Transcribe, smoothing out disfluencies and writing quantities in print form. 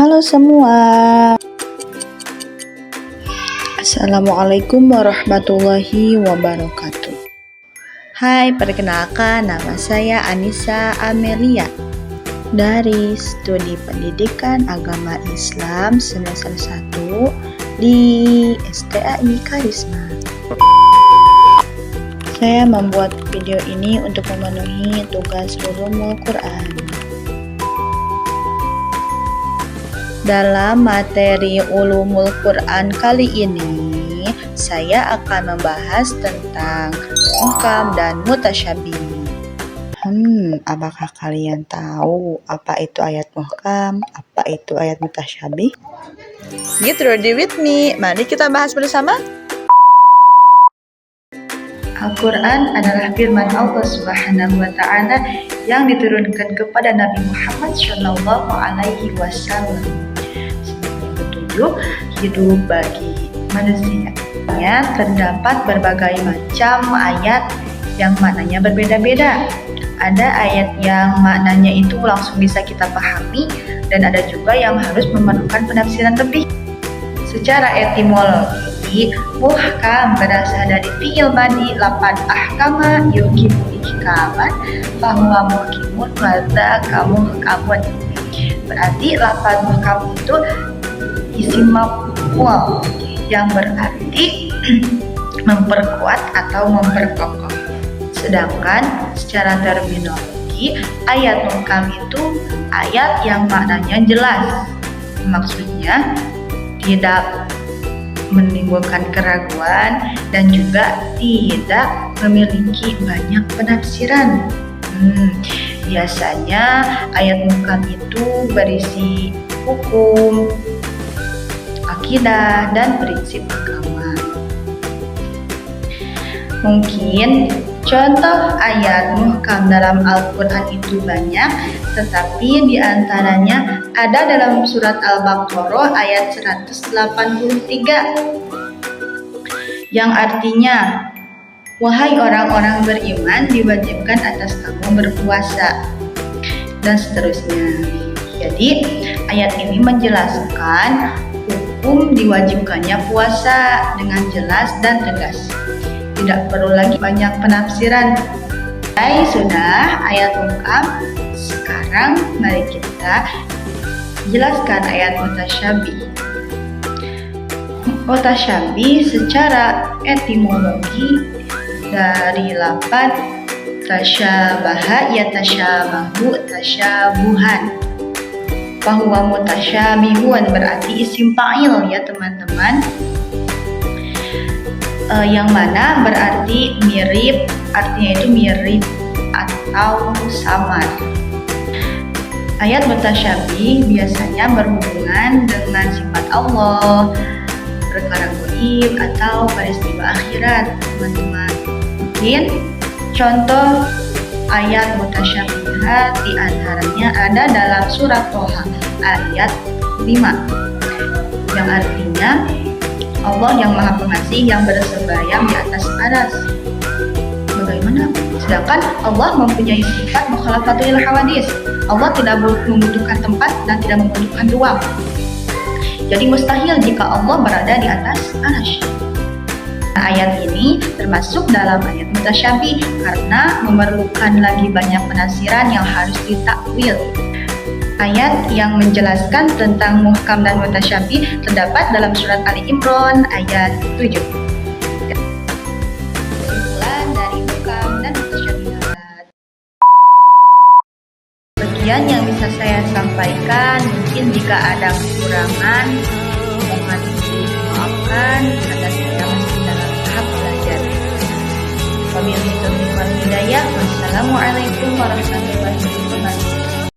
Halo semua. Assalamualaikum warahmatullahi wabarakatuh. Hai, perkenalkan nama saya Anissa Amelia dari Studi Pendidikan Agama Islam semester 1 di STAI Karisma. Saya membuat video ini untuk memenuhi tugas Ulumul Quran. Dalam materi Ulumul Quran kali ini, saya akan membahas tentang muhkam dan mutasyabih. Apakah kalian tahu apa itu ayat muhkam, apa itu ayat mutasyabih? Get ready with me, mari kita bahas bersama. Al-Quran adalah firman Allah Subhanahu wa Ta'ala yang diturunkan kepada Nabi Muhammad Shallallahu Alaihi Wasallam sebagai petunjuk hidup bagi manusia. Terdapat berbagai macam ayat yang maknanya berbeda-beda. Ada ayat yang maknanya itu langsung bisa kita pahami, dan ada juga yang harus memerlukan penafsiran lebih. Secara etimologi, muhkam berasal dari fi'il madi lafaz ahkama yukimu ihkaman fahuwa muhkimun wadza kamuhkamun. Berarti lafaz muhkam itu isim maf'ul yang berarti memperkuat atau memperkokoh. Sedangkan secara terminologi, ayat muhkam itu ayat yang maknanya jelas. Maksudnya tidak menimbulkan keraguan dan juga tidak memiliki banyak penafsiran. Biasanya ayat muhkam itu berisi hukum, akidah, dan prinsip agama. Mungkin contoh ayat muhkam dalam Al-Quran itu banyak, tetapi di antaranya ada dalam surat Al-Baqarah ayat 183 yang artinya, wahai orang-orang beriman, diwajibkan atas kamu berpuasa, dan seterusnya. Jadi ayat ini menjelaskan hukum diwajibkannya puasa dengan jelas dan tegas. Tidak perlu lagi banyak penafsiran. Sudah ayat muhkam. Sekarang mari kita jelaskan ayat mutasyabih. Mutasyabih secara etimologi dari lafaz tasyabaha yatasyabahu tasyabuhan. Bahwa mutasyabihun berarti isim fa'il ya teman-teman. Yang mana berarti mirip, artinya itu mirip atau samar. Ayat mutasyabih biasanya berhubungan dengan sifat Allah, perkara gaib atau peristiwa akhirat, teman-teman. Mungkin contoh ayat mutasyabihat di antaranya ada dalam surat Toha ayat 5 yang artinya Allah yang Maha Pengasih yang bersembayam di atas aras. Bagaimana? Sedangkan Allah mempunyai sifat mukhalafatul hawadis. Allah tidak membutuhkan tempat dan tidak membutuhkan ruang. Jadi mustahil jika Allah berada di atas arsy. Ayat ini termasuk dalam ayat mutasyabih karena memerlukan lagi banyak penafsiran yang harus ditakwil. Ayat yang menjelaskan tentang muhkam dan mutasyabih terdapat dalam surat Ali Imran ayat 7. Kesimpulan dari muhkam dan mutasyabihat. Sekian yang bisa saya sampaikan. Mungkin jika ada kekurangan, mohon dimaafkan karena saya masih dalam tahap belajar. Wabillahi taufiq wal hidayah. Wassalamualaikum warahmatullahi wabarakatuh.